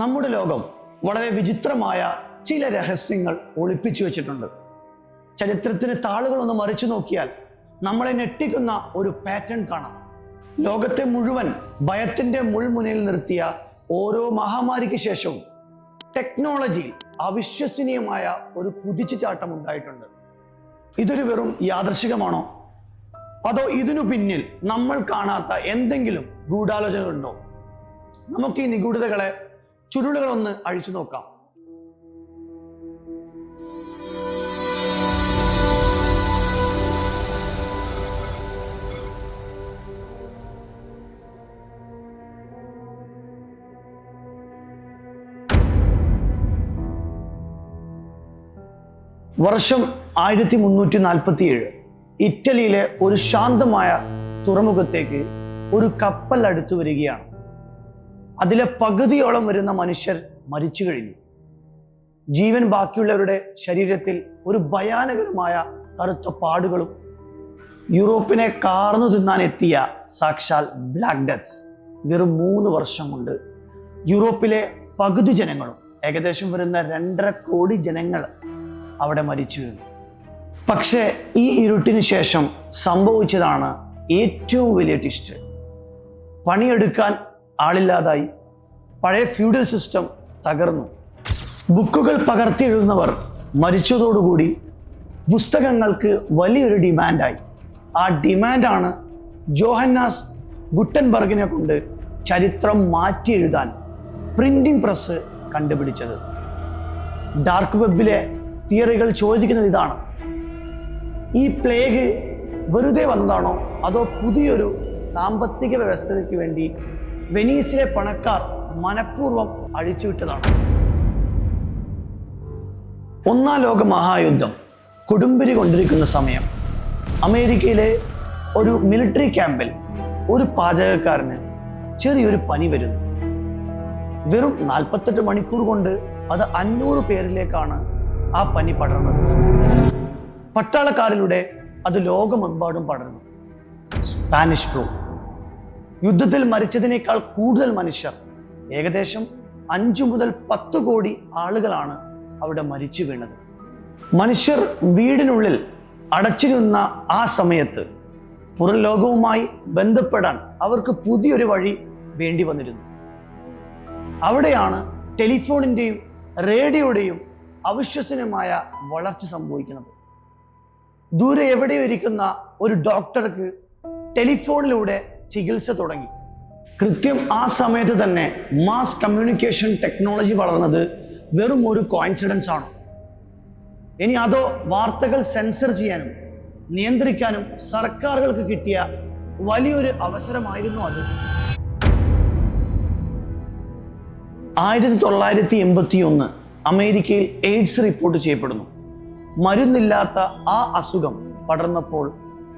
നമ്മുടെ ലോകം വളരെ വിചിത്രമായ ചില രഹസ്യങ്ങൾ ഒളിപ്പിച്ചു വെച്ചിട്ടുണ്ട്. ചരിത്രത്തിന് താളുകളൊന്ന് മറിച്ചു നോക്കിയാൽ നമ്മളെ ഞെട്ടിക്കുന്ന ഒരു പാറ്റേൺ കാണാം. ലോകത്തെ മുഴുവൻ ഭയത്തിന്റെ മുൾമുനയിൽ നിർത്തിയ ഓരോ മഹാമാരിക്ക് ശേഷവും ടെക്നോളജിയിൽ അവിശ്വസനീയമായ ഒരു കുതിച്ചുചാട്ടം ഉണ്ടായിട്ടുണ്ട്. ഇതൊരു വെറും യാദൃശികമാണോ, അതോ ഇതിനു പിന്നിൽ നമ്മൾ കാണാത്ത എന്തെങ്കിലും ഗൂഢാലോചനകളുണ്ടോ? നമുക്ക് ഈ നിഗൂഢതകളെ ചുരുളുകളൊന്ന് അഴിച്ചു നോക്കാം. വർഷം 1347 ഇറ്റലിയിലെ ഒരു ശാന്തമായ തുറമുഖത്തേക്ക് ഒരു കപ്പൽ അടുത്തു വരികയാണ്. അതിലെ പകുതിയോളം വരുന്ന മനുഷ്യർ മരിച്ചു കഴിഞ്ഞു. ജീവൻ ബാക്കിയുള്ളവരുടെ ശരീരത്തിൽ ഒരു ഭയാനകരമായ കറുത്ത പാടുകളും. യൂറോപ്പിനെ കാർന്നു തിന്നാൻ എത്തിയ സാക്ഷാൽ ബ്ലാക്ക് ഡെത്ത് വെറും 3 വർഷം കൊണ്ട് യൂറോപ്പിലെ പകുതി ജനങ്ങളും ഏകദേശം വരുന്ന 2.5 കോടി ജനങ്ങൾ അവിടെ മരിച്ചു വീണു. പക്ഷേ ഈ ഇരുട്ടിന് ശേഷം സംഭവിച്ചതാണ് ഏറ്റവും വലിയ ട്വിസ്റ്റ്. പണിയെടുക്കാൻ ആളില്ലാതായി. പഴയ ഫ്യൂഡൽ സിസ്റ്റം തകർന്നു. ബുക്കുകൾ പകർത്തി എഴുതുന്നവർ മരിച്ചതോടുകൂടി പുസ്തകങ്ങൾക്ക് വലിയൊരു ഡിമാൻഡായി. ആ ഡിമാൻഡാണ് ജോഹന്നാസ് ഗുട്ടൻബർഗിനെ കൊണ്ട് ചരിത്രം മാറ്റി എഴുതാൻ പ്രിന്റിംഗ് പ്രസ് കണ്ടുപിടിച്ചത്. ഡാർക്ക് വെബിലെ തിയറികൾ ചോദിക്കുന്നത് ഇതാണ്: ഈ പ്ലേഗ് വെറുതെ വന്നതാണോ, അതോ പുതിയൊരു സാമ്പത്തിക വ്യവസ്ഥയ്ക്ക് വേണ്ടി വെനീസിലെ പണക്കാർ മനഃപൂർവ്വം അഴിച്ചുവിട്ടതാണോ? ഒന്നാം ലോക മഹായുദ്ധം കൊടുമ്പിരി കൊണ്ടിരിക്കുന്ന സമയം അമേരിക്കയിലെ ഒരു മിലിറ്ററി ക്യാമ്പിൽ ഒരു പാചകക്കാരന് ചെറിയൊരു പനി വരുന്നു. വെറും 48 മണിക്കൂർ കൊണ്ട് അത് 500 പേരിലേക്കാണ് ആ പനി പടർന്നത്. പട്ടാളക്കാരിലൂടെ അത് ലോകമെമ്പാടും പടർന്നു. Spanish flu. യുദ്ധത്തിൽ മരിച്ചതിനേക്കാൾ കൂടുതൽ മനുഷ്യർ, ഏകദേശം 5 മുതൽ 10 കോടി ആളുകളാണ് അവിടെ മരിച്ചു വീണത്. മനുഷ്യർ വീടിനുള്ളിൽ അടച്ചിരുന്ന ആ സമയത്ത് പുറം ലോകവുമായി ബന്ധപ്പെടാൻ അവർക്ക് പുതിയൊരു വഴി വേണ്ടി വന്നിരുന്നു. അവിടെയാണ് ടെലിഫോണിന്റെയും റേഡിയോയുടെയും അവിശ്വസനീയമായ വളർച്ച സംഭവിക്കുന്നത്. ദൂരെ എവിടെയോ ഇരിക്കുന്ന ഒരു ഡോക്ടർക്ക് ടെലിഫോണിലൂടെ ചികിത്സ തുടങ്ങി. കൃത്യം ആ സമയത്ത് തന്നെ മാസ് കമ്മ്യൂണിക്കേഷൻ ടെക്നോളജി വളർന്നത് വെറും ഒരു കോയിൻസിഡൻസ് ആണോ? ഇനി അതോ വാർത്തകൾ സെൻസർ ചെയ്യാനും നിയന്ത്രിക്കാനും സർക്കാരുകൾക്ക് കിട്ടിയ വലിയൊരു അവസരമായിരുന്നു അത്? 1981 അമേരിക്കയിൽ എയ്ഡ്സ് റിപ്പോർട്ട് ചെയ്യപ്പെടുന്നു. മരുന്നില്ലാത്ത ആ അസുഖം പടർന്നപ്പോൾ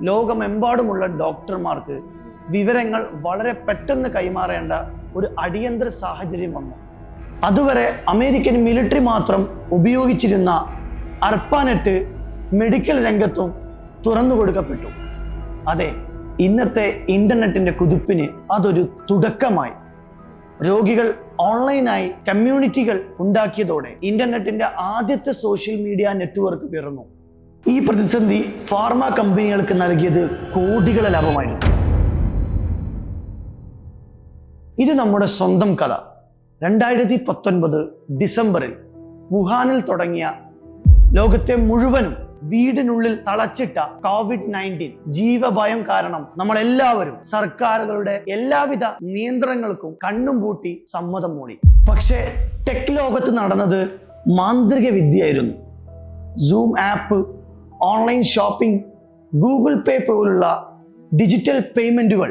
ലോകമെമ്പാടുമുള്ള ഡോക്ടർമാർക്ക് വിവരങ്ങൾ വളരെ പെട്ടെന്ന് കൈമാറേണ്ട ഒരു അടിയന്തര സാഹചര്യം വന്നു. അതുവരെ അമേരിക്കൻ മിലിറ്ററി മാത്രം ഉപയോഗിച്ചിരുന്ന അർപ്പാനെറ്റ് മെഡിക്കൽ രംഗത്തും തുറന്നു കൊടുക്കപ്പെട്ടു. അതെ, ഇന്നത്തെ ഇന്റർനെറ്റിന്റെ കുതിപ്പിന് അതൊരു തുടക്കമായി. രോഗികൾ ഓൺലൈനായി കമ്മ്യൂണിറ്റികൾ ഉണ്ടാക്കിയതോടെ ഇന്റർനെറ്റിന്റെ ആദ്യത്തെ സോഷ്യൽ മീഡിയ നെറ്റ്വർക്ക് പിറന്നു. ഈ പ്രതിസന്ധി ഫാർമ കമ്പനികൾക്ക് നൽകിയത് കോടികളുടെ ലാഭമായിരുന്നു. ഇത് നമ്മുടെ സ്വന്തം കഥ. 2019 ഡിസംബറിൽ വുഹാനിൽ തുടങ്ങിയ ലോകത്തെ മുഴുവനും വീടിനുള്ളിൽ തളച്ചിട്ട COVID-19 ജീവഭയം കാരണം നമ്മളെല്ലാവരും സർക്കാരുകളുടെ എല്ലാവിധ നിയന്ത്രണങ്ങൾക്കും കണ്ണും പൂട്ടി സമ്മതം മൂടി. പക്ഷേ ടെക് ലോകത്ത് നടന്നത് മാന്ത്രിക വിദ്യയായിരുന്നു. Zoom app, online shopping, Google pay പോലുള്ള ഡിജിറ്റൽ പേയ്മെന്റുകൾ.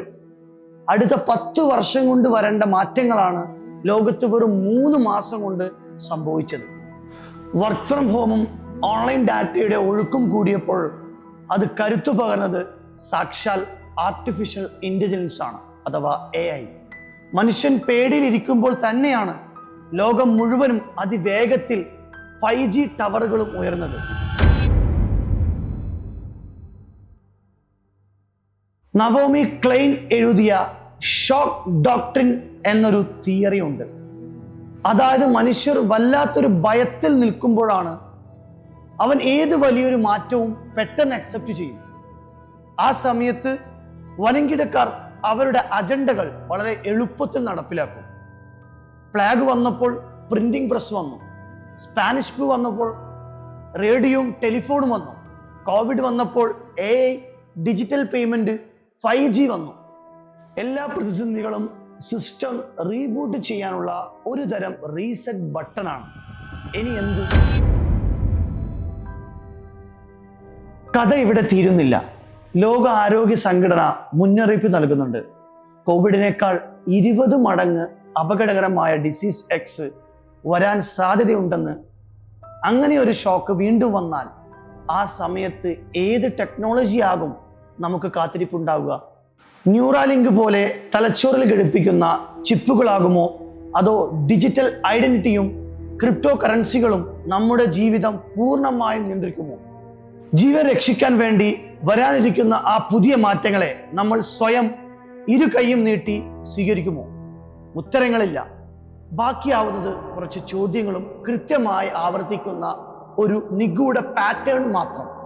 അടുത്ത 10 വർഷം കൊണ്ട് വരേണ്ട മാറ്റങ്ങളാണ് ലോകത്ത് വെറും 3 മാസം കൊണ്ട് സംഭവിച്ചത്. വർക്ക് ഫ്രം ഹോമും ഓൺലൈൻ ഡാറ്റയുടെ ഒഴുക്കും കൂടിയപ്പോൾ അത് കരുത്തു പകർന്നത് സാക്ഷാൽ ആർട്ടിഫിഷ്യൽ ഇന്റലിജൻസ് ആണ്, അഥവാ AI. മനുഷ്യൻ പേടിയിലിരിക്കുമ്പോൾ തന്നെയാണ് ലോകം മുഴുവനും അതിവേഗത്തിൽ 5G ടവറുകളും ഉയർന്നത്. നവോമി ക്ലെയിൻ എഴുതിയ ഷോക്ക് ഡോക്ട്രിൻ എന്നൊരു തിയറി ഉണ്ട്. അതായത് മനുഷ്യർ വല്ലാത്തൊരു ഭയത്തിൽ നിൽക്കുമ്പോഴാണ് അവൻ ഏത് വലിയൊരു മാറ്റവും പെട്ടെന്ന് അക്സെപ്റ്റ് ചെയ്യും. ആ സമയത്ത് വൻകിടക്കാർ അവരുടെ അജണ്ടകൾ വളരെ എളുപ്പത്തിൽ നടപ്പിലാക്കും. പ്ലാഗ് വന്നപ്പോൾ പ്രിന്റിംഗ് പ്രസ് വന്നു, സ്പാനിഷ് ഫ്ലൂ വന്നപ്പോൾ റേഡിയോയും ടെലിഫോണും വന്നു, കോവിഡ് വന്നപ്പോൾ AI, ഡിജിറ്റൽ പേയ്മെന്റ്, 5G വന്നു. എല്ലാ പ്രതിസന്ധികളും സിസ്റ്റം റീബൂട്ട് ചെയ്യാനുള്ള ഒരു തരം റീസെറ്റ് ബട്ടണാണ്. ഇനി എന്ത്? കഥ ഇവിടെ തീരുന്നില്ല. ലോക ആരോഗ്യ സംഘടന മുന്നറിയിപ്പ് നൽകുന്നുണ്ട്. കോവിഡിനേക്കാൾ 20 മടങ്ങ് അപകടകരമായ ഡിസീസ് X വരാൻ സാധ്യതയുണ്ടെന്ന്. അങ്ങനെ ഒരു ഷോക്ക് വീണ്ടും വന്നാൽ ആ സമയത്ത് ഏത് ടെക്നോളജി ആകും നമുക്ക് കാത്തിരിപ്പുണ്ടാവുക? ന്യൂറാലിങ്ക് പോലെ തലച്ചോറിൽ ഘടിപ്പിക്കുന്ന ചിപ്പുകളാകുമോ, അതോ ഡിജിറ്റൽ ഐഡന്റിറ്റിയും ക്രിപ്റ്റോ കറൻസികളും നമ്മുടെ ജീവിതം പൂർണ്ണമായും നിയന്ത്രിക്കുമോ? ജീവൻ രക്ഷിക്കാൻ വേണ്ടി വരാനിരിക്കുന്ന ആ പുതിയ മാറ്റങ്ങളെ നമ്മൾ സ്വയം ഇരു കൈയും നീട്ടി സ്വീകരിക്കുമോ? ഉത്തരങ്ങളില്ല. ബാക്കിയാവുന്നത് കുറച്ച് ചോദ്യങ്ങളും കൃത്യമായി ആവർത്തിക്കുന്ന ഒരു നിഗൂഢ പാറ്റേൺ മാത്രം.